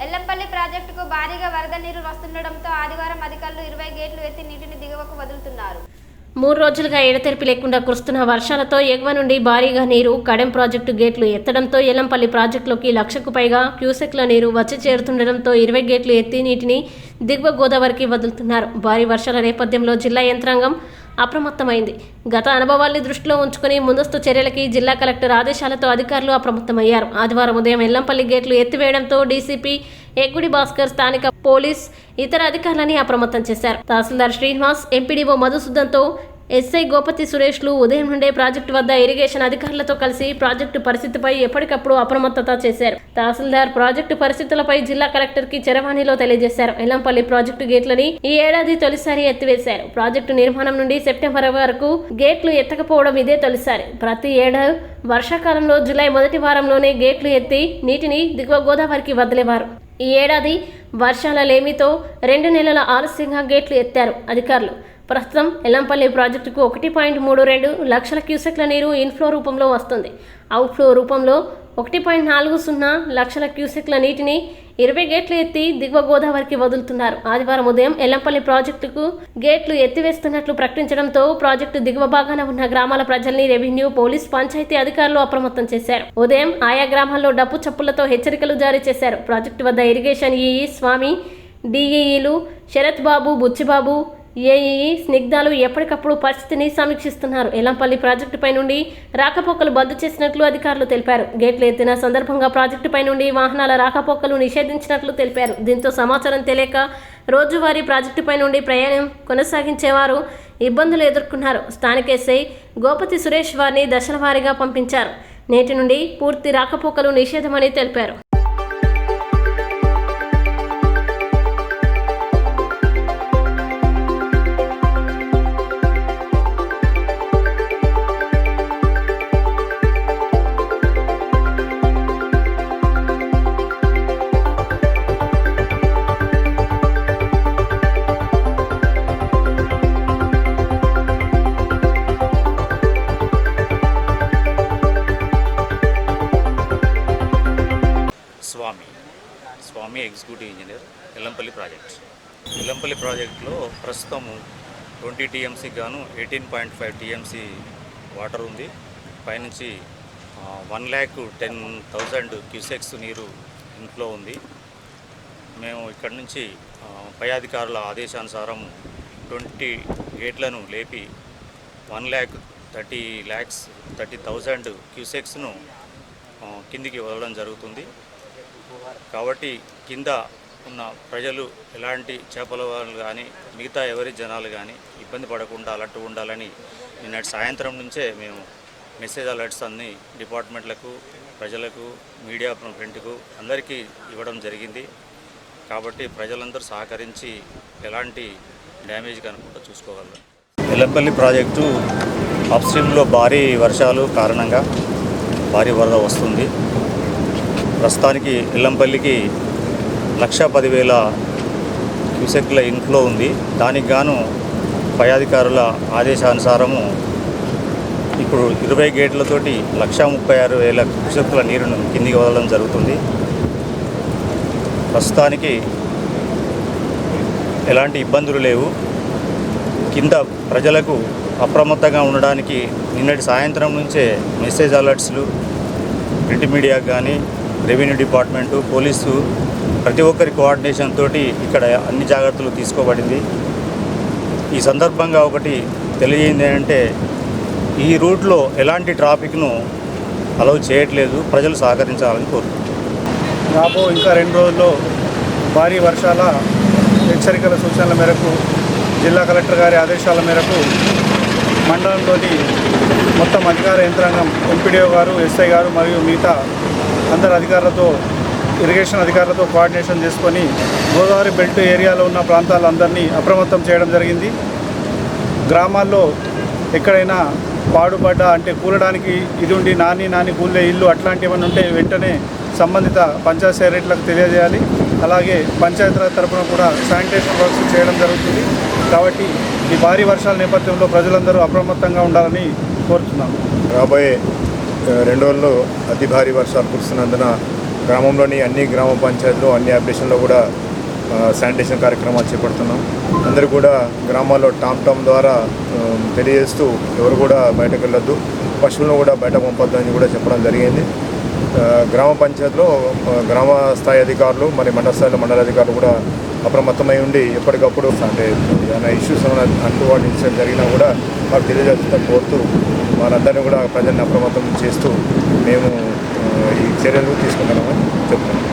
ఎల్లంపల్లి ప్రాజెక్టుకు భారీగా వరద నీరు వస్తుండటంతో ఆదివారం అధికారులు 20 గేట్లు ఎత్తి నీటిని దిగువకు వదులుతున్నారు. 3 రోజులుగా ఎడతెరిపి లేకుండా కురుస్తున్న వర్షాలతో ఎగువ నుండి భారీగా నీరు కడెం ప్రాజెక్టు గేట్లు ఎత్తడంతో ఎల్లంపల్లి ప్రాజెక్టులోకి 1,00,000కు పైగా క్యూసెక్ల నీరు వచ్చి చేరుతుండటంతో 20 గేట్లు ఎత్తి నీటిని దిగువ గోదావరికి వదులుతున్నారు. భారీ వర్షాల నేపథ్యంలో జిల్లా యంత్రాంగం అప్రమత్తమైంది. గత అనుభవాల్ని దృష్టిలో ఉంచుకుని ముందస్తు చర్యలకి జిల్లా కలెక్టర్ ఆదేశాలతో అధికారులు అప్రమత్తమయ్యారు. ఆదివారం ఉదయం ఎల్లంపల్లి గేట్లు ఎత్తివేయడంతో డీసీపీ ఎగ్గుడి భాస్కర్, స్థానిక పోలీస్, ఇతర అధికారులని అప్రమత్తం చేశారు. తహసీల్దార్ శ్రీనివాస్, ఎంపీడీఓ మధుసూదన్తో ఎస్ఐ గోపతి సురేష్లు ఉదయం నుండే ప్రాజెక్టు వద్ద ఇరిగేషన్ అధికారులతో కలిసి ప్రాజెక్టు పరిస్థితిపై ఎప్పటికప్పుడు అప్రమత్తత చేశారు. తహసీల్దార్ ప్రాజెక్టు పరిస్థితులపై జిల్లా కలెక్టర్ కి చరవాణిలో తెలియజేశారు. ఎల్లంపల్లి ప్రాజెక్టు గేట్లని ఈ ఏడాది తొలిసారి ఎత్తివేశారు. ప్రాజెక్టు నిర్మాణం నుండి సెప్టెంబర్ వరకు గేట్లు ఎత్తకపోవడం ఇదే తొలిసారి. ప్రతి ఏడాది వర్షాకాలంలో జూలై మొదటి వారంలోనే గేట్లు ఎత్తి నీటిని దిగువ గోదావరికి వదిలేవారు. ఈ ఏడాది వర్షాల లేమితో 2 నెలల ఆలస్యంగా గేట్లు ఎత్తారు అధికారులు. ప్రస్తుతం ఎల్లంపల్లి ప్రాజెక్టుకు 1.32 లక్షల క్యూసెక్ల నీరు ఇన్ఫ్లో రూపంలో వస్తుంది. అవుట్ఫ్లో రూపంలో 1.40 లక్షల క్యూసెక్ల నీటిని 20 గేట్లు ఎత్తి దిగువ గోదావరికి వదులుతున్నారు. ఆదివారం ఉదయం ఎల్లంపల్లి ప్రాజెక్టుకు గేట్లు ఎత్తివేస్తున్నట్లు ప్రకటించడంతో ప్రాజెక్టు దిగువ భాగాన ఉన్న గ్రామాల ప్రజల్ని రెవెన్యూ, పోలీస్, పంచాయతీ అధికారులు అప్రమత్తం చేశారు. ఉదయం ఆయా గ్రామాల్లో డప్పు చప్పులతో హెచ్చరికలు జారీ చేశారు. ప్రాజెక్టు వద్ద ఇరిగేషన్ ఈఈ స్వామి, డిఈఈలు శరత్ బాబు, బుచ్చిబాబు, ఏఈఈ స్నిగ్ధాలు ఎప్పటికప్పుడు పరిస్థితిని సమీక్షిస్తున్నారు. ఎల్లంపల్లి ప్రాజెక్టుపై నుండి రాకపోకలు బంద్ చేసినట్లు అధికారులు తెలిపారు. గేట్లు ఎత్తిన సందర్భంగా ప్రాజెక్టుపై నుండి వాహనాల రాకపోకలు నిషేధించినట్లు తెలిపారు. దీంతో సమాచారం తెలియక రోజువారీ ప్రాజెక్టుపై నుండి ప్రయాణం కొనసాగించేవారు ఇబ్బందులు ఎదుర్కొన్నారు. స్థానిక ఎస్ఐ గోపతి సురేష్ వారిని దశల వారీగా పంపించారు. నేటి నుండి పూర్తి రాకపోకలు నిషేధమని తెలిపారు. స్వామి ఎగ్జిక్యూటివ్ ఇంజనీర్, ఎల్లంపల్లి ప్రాజెక్టులో ప్రస్తుతం 20 టీఎంసీ గాను 18.5 టీఎంసీ వాటర్ ఉంది. పైనుంచి 1,10,000 క్యూసెక్స్ నీరు ఇన్ఫ్లో ఉంది. మేము ఇక్కడ నుంచి పై అధికారుల ఆదేశానుసారం 20 గేట్లను లేపి 1,30,000 క్యూసెక్స్ను కిందికి వదలడం జరుగుతుంది. కాబట్టి కింద ఉన్న ప్రజలు ఎలాంటి చేపల వాళ్ళు కానీ మిగతా ఎవరి జనాలు కానీ ఇబ్బంది పడకుండా అలర్ట్ ఉండాలని నిన్నటి సాయంత్రం నుంచే మేము మెసేజ్ అలర్ట్స్ అన్ని డిపార్ట్మెంట్లకు, ప్రజలకు, మీడియా ప్రింట్కు అందరికీ ఇవ్వడం జరిగింది. కాబట్టి ప్రజలందరూ సహకరించి ఎలాంటి డ్యామేజ్ కనుకుండా చూసుకోగలరు. ఎల్లంపల్లి ప్రాజెక్టు అప్స్ట్రీమ్లో భారీ వర్షాలు కారణంగా భారీ వరద వస్తుంది. ప్రస్తుతానికి ఎల్లంపల్లికి 1,10,000 క్యూసెక్ల ఇన్ఫ్లో ఉంది. దానికి గాను పై అధికారుల ఆదేశానుసారము ఇప్పుడు 20 గేట్లతోటి 1,36,000 క్యూసెక్ల నీరును కిందికి వదలడం జరుగుతుంది. ప్రస్తుతానికి ఎలాంటి ఇబ్బందులు లేవు. కింద ప్రజలకు అప్రమత్తంగా ఉండడానికి నిన్నటి సాయంత్రం నుంచే మెసేజ్ అలర్ట్స్లు ప్రింట్ మీడియాకు కానీ, రెవెన్యూ డిపార్ట్మెంటు, పోలీసు ప్రతి ఒక్కరి కోఆర్డినేషన్ తోటి ఇక్కడ అన్ని జాగ్రత్తలు తీసుకోబడింది. ఈ సందర్భంగా ఒకటి తెలియజేయండి ఏంటంటే ఈ రూట్లో ఎలాంటి ట్రాఫిక్ను అలౌ చేయట్లేదు. ప్రజలు సహకరించాలని కోరుతున్నాను. రాబో ఇంకా 2 రోజుల్లో భారీ వర్షాల హెచ్చరికల సూచనల మేరకు జిల్లా కలెక్టర్ గారి ఆదేశాల మేరకు మండలంలోని మొత్తం అధికార యంత్రాంగం, ఎంపీడీఓ గారు, ఎస్ఐ గారు మరియు మిగతా అందరు అధికారులతో, ఇరిగేషన్ అధికారులతో కోఆర్డినేషన్ చేసుకొని గోదావరి బెల్ట్ ఏరియాలో ఉన్న ప్రాంతాలందరినీ అప్రమత్తం చేయడం జరిగింది. గ్రామాల్లో ఎక్కడైనా పాడుపడ్డ అంటే కూలడానికి ఇది ఉండి నాని కూలే ఇల్లు అట్లాంటివి ఏమైనా ఉంటే వెంటనే సంబంధిత పంచాయతీ సెక్రటరీలకు తెలియజేయాలి. అలాగే పంచాయతీరాజ్ తరఫున కూడా శానిటేషన్ వర్క్స్ చేయడం జరుగుతుంది. కాబట్టి ఈ భారీ వర్షాల నేపథ్యంలో ప్రజలందరూ అప్రమత్తంగా ఉండాలని కోరుతున్నాను. రాబోయే 2 రోజుల్లో అతి భారీ వర్షాలు కురుస్తున్నందున గ్రామంలోని అన్ని గ్రామ పంచాయతీలు అన్ని అప్లికేషన్లో కూడా శానిటేషన్ కార్యక్రమాలు చేపడుతున్నాం. అందరూ కూడా గ్రామాల్లో టామ్ ద్వారా తెలియజేస్తూ ఎవరు కూడా బయటకు వెళ్ళొద్దు, పశువులను కూడా బయట పంపొద్దని కూడా చెప్పడం జరిగింది. గ్రామ పంచాయతీలో గ్రామ స్థాయి అధికారులు మరి మండల స్థాయిలో మండల అధికారులు కూడా అప్రమత్తమై ఉండి ఎప్పటికప్పుడు అంటే ఏదైనా ఇష్యూస్ అంటువాటి ఇన్సిడెంట్ జరిగినా కూడా మాకు తెలియజేస్తూ కోరుతూ వారందరినీ కూడా ప్రజల్ని అప్రమత్తం చేస్తూ మేము ఈ చర్యలు తీసుకుంటామని చెప్తున్నాం.